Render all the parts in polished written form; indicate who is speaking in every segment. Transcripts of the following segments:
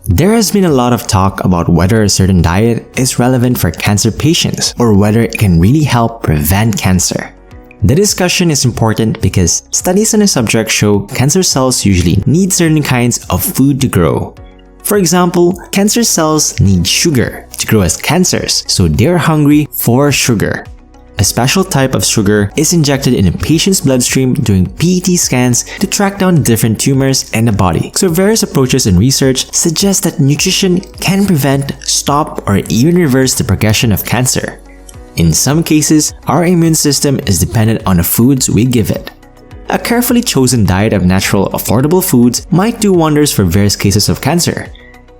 Speaker 1: There has been a lot of talk about whether a certain diet is relevant for cancer patients or whether it can really help prevent cancer. The discussion is important because studies on the subject show cancer cells usually need certain kinds of food to grow. For example, cancer cells need sugar to grow as cancers, so they're hungry for sugar. A special type of sugar is injected in a patient's bloodstream during PET scans to track down different tumors in the body. So various approaches in research suggest that nutrition can prevent, stop, or even reverse the progression of cancer. In some cases, our immune system is dependent on the foods we give it. A carefully chosen diet of natural, affordable foods might do wonders for various cases of cancer.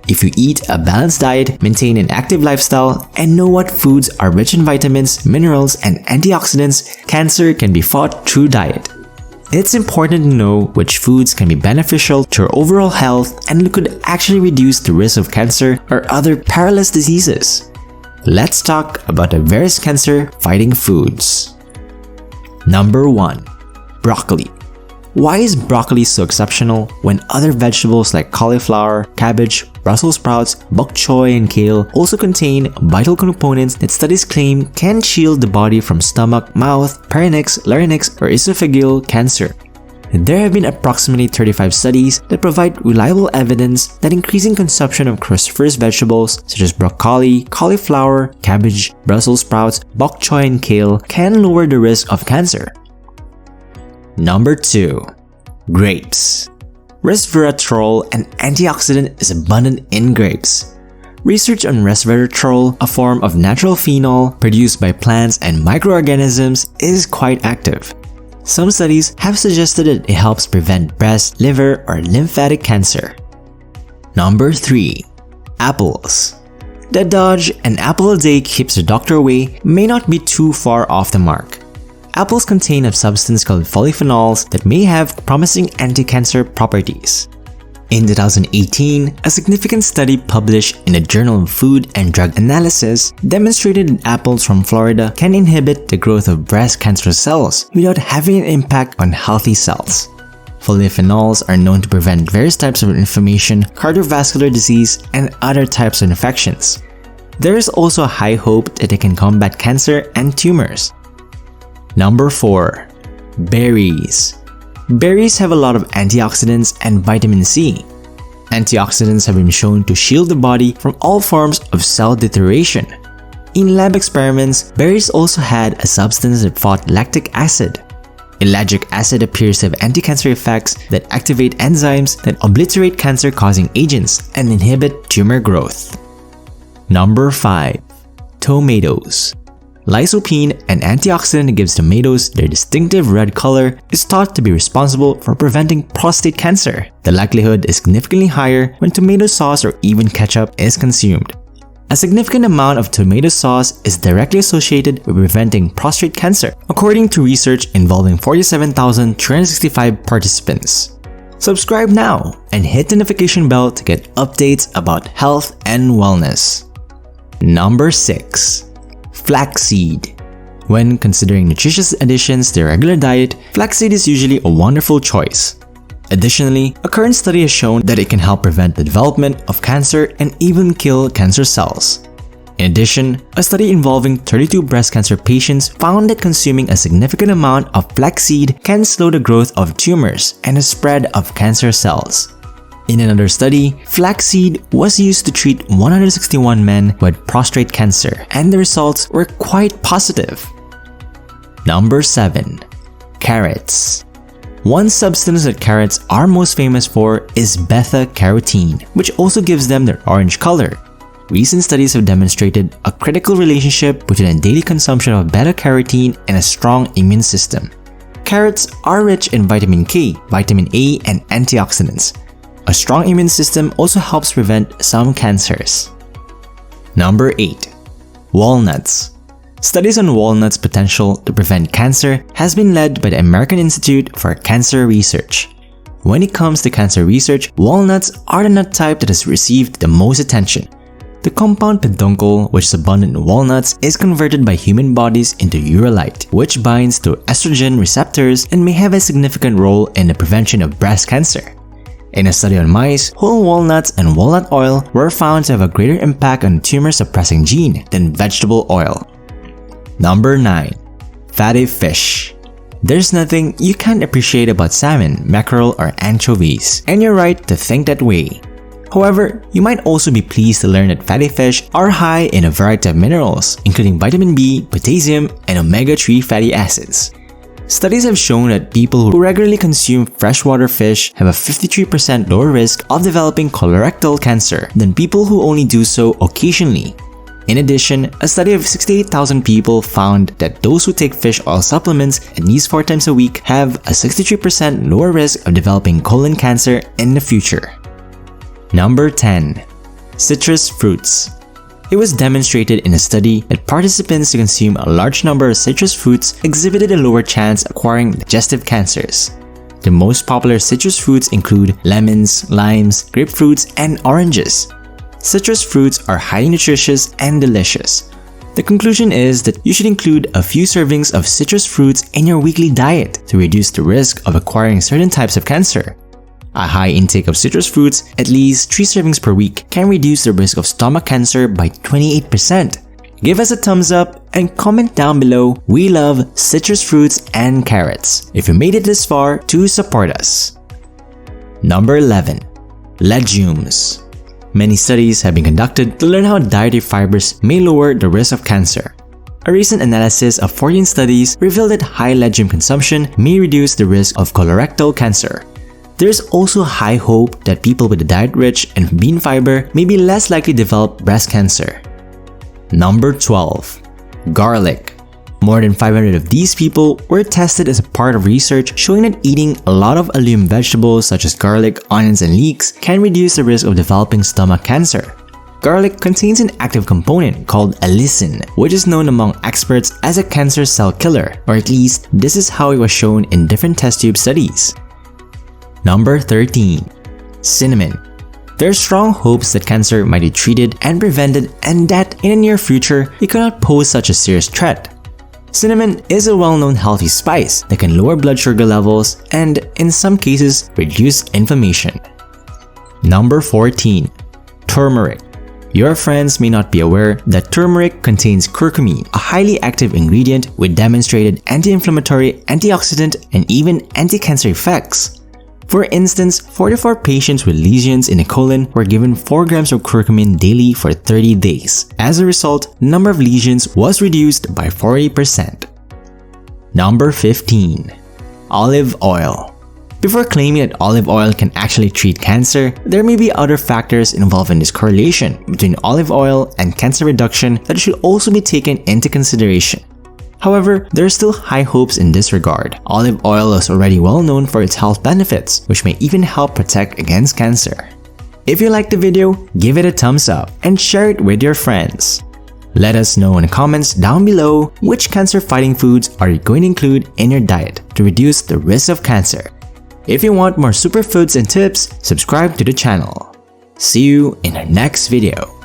Speaker 1: If you eat a balanced diet, maintain an active lifestyle, and know what foods are rich in vitamins, minerals, and antioxidants, cancer can be fought through diet. It's important to know which foods can be beneficial to your overall health and could actually reduce the risk of cancer or other perilous diseases. Let's talk about the various cancer-fighting foods. Number 1. Broccoli. Why is broccoli so exceptional when other vegetables like cauliflower, cabbage, Brussels sprouts, bok choy, and kale also contain vital components that studies claim can shield the body from stomach, mouth, pharynx, larynx, or esophageal cancer? There have been approximately 35 studies that provide reliable evidence that increasing consumption of cruciferous vegetables such as broccoli, cauliflower, cabbage, Brussels sprouts, bok choy, and kale can lower the risk of cancer. Number 2. Grapes. Resveratrol, an antioxidant, is abundant in grapes. Research on resveratrol, a form of natural phenol produced by plants and microorganisms, is quite active. Some studies have suggested that it helps prevent breast, liver, or lymphatic cancer. Number 3. Apples. The adage, "an apple a day keeps the doctor away," may not be too far off the mark. Apples contain a substance called polyphenols that may have promising anti-cancer properties. In 2018, a significant study published in the Journal of Food and Drug Analysis demonstrated that apples from Florida can inhibit the growth of breast cancer cells without having an impact on healthy cells. Polyphenols are known to prevent various types of inflammation, cardiovascular disease, and other types of infections. There is also a high hope that they can combat cancer and tumors. Number 4. Berries. Berries have a lot of antioxidants and vitamin C. Antioxidants have been shown to shield the body from all forms of cell deterioration. In lab experiments, berries also had a substance that fought lactic acid. Ellagic acid appears to have anti-cancer effects that activate enzymes that obliterate cancer-causing agents and inhibit tumor growth. Number 5. Tomatoes. Lycopene, an antioxidant that gives tomatoes their distinctive red color, is thought to be responsible for preventing prostate cancer. The likelihood is significantly higher when tomato sauce or even ketchup is consumed. A significant amount of tomato sauce is directly associated with preventing prostate cancer, according to research involving 47,365 participants. Subscribe now and hit the notification bell to get updates about health and wellness. Number 6. Flaxseed. When considering nutritious additions to a regular diet, flaxseed is usually a wonderful choice. Additionally, a current study has shown that it can help prevent the development of cancer and even kill cancer cells. In addition, a study involving 32 breast cancer patients found that consuming a significant amount of flaxseed can slow the growth of tumors and the spread of cancer cells. In another study, flaxseed was used to treat 161 men who had prostate cancer, and the results were quite positive. Number 7. Carrots. One substance that carrots are most famous for is beta-carotene, which also gives them their orange color. Recent studies have demonstrated a critical relationship between a daily consumption of beta-carotene and a strong immune system. Carrots are rich in vitamin K, vitamin A, and antioxidants. A strong immune system also helps prevent some cancers. Number 8. Walnuts. Studies on walnuts' potential to prevent cancer has been led by the American Institute for Cancer Research. When it comes to cancer research, walnuts are the nut type that has received the most attention. The compound peduncle, which is abundant in walnuts, is converted by human bodies into urolite, which binds to estrogen receptors and may have a significant role in the prevention of breast cancer. In a study on mice, whole walnuts and walnut oil were found to have a greater impact on the tumor-suppressing gene than vegetable oil. Number 9. Fatty fish. There's nothing you can't appreciate about salmon, mackerel, or anchovies, and you're right to think that way. However, you might also be pleased to learn that fatty fish are high in a variety of minerals, including vitamin B, potassium, and omega-3 fatty acids. Studies have shown that people who regularly consume freshwater fish have a 53% lower risk of developing colorectal cancer than people who only do so occasionally. In addition, a study of 68,000 people found that those who take fish oil supplements at least 4 times a week have a 63% lower risk of developing colon cancer in the future. Number 10. Citrus fruits. It was demonstrated in a study that participants who consume a large number of citrus fruits exhibited a lower chance of acquiring digestive cancers. The most popular citrus fruits include lemons, limes, grapefruits, and oranges. Citrus fruits are highly nutritious and delicious. The conclusion is that you should include a few servings of citrus fruits in your weekly diet to reduce the risk of acquiring certain types of cancer. A high intake of citrus fruits, at least 3 servings per week, can reduce the risk of stomach cancer by 28%. Give us a thumbs up and comment down below. We love citrus fruits and carrots. If you made it this far, to support us. Number 11. Legumes. Many studies have been conducted to learn how dietary fibers may lower the risk of cancer. A recent analysis of 14 studies revealed that high legume consumption may reduce the risk of colorectal cancer. There is also high hope that people with a diet rich in bean fiber may be less likely to develop breast cancer. Number 12. Garlic. More than 500 of these people were tested as a part of research showing that eating a lot of legume vegetables such as garlic, onions, and leeks can reduce the risk of developing stomach cancer. Garlic contains an active component called allicin, which is known among experts as a cancer cell killer, or at least this is how it was shown in different test tube studies. Number 13. Cinnamon. There are strong hopes that cancer might be treated and prevented and that in the near future it could not pose such a serious threat. Cinnamon is a well-known healthy spice that can lower blood sugar levels and, in some cases, reduce inflammation. Number 14. Turmeric. Your friends may not be aware that turmeric contains curcumin, a highly active ingredient with demonstrated anti-inflammatory, antioxidant, and even anti-cancer effects. For instance, 44 patients with lesions in the colon were given 4 grams of curcumin daily for 30 days. As a result, the number of lesions was reduced by 40%. Number 15. Olive oil. Before claiming that olive oil can actually treat cancer, there may be other factors involved in this correlation between olive oil and cancer reduction that should also be taken into consideration. However, there are still high hopes in this regard. Olive oil is already well known for its health benefits, which may even help protect against cancer. If you liked the video, give it a thumbs up and share it with your friends. Let us know in the comments down below which cancer-fighting foods are you going to include in your diet to reduce the risk of cancer. If you want more superfoods and tips, subscribe to the channel. See you in our next video.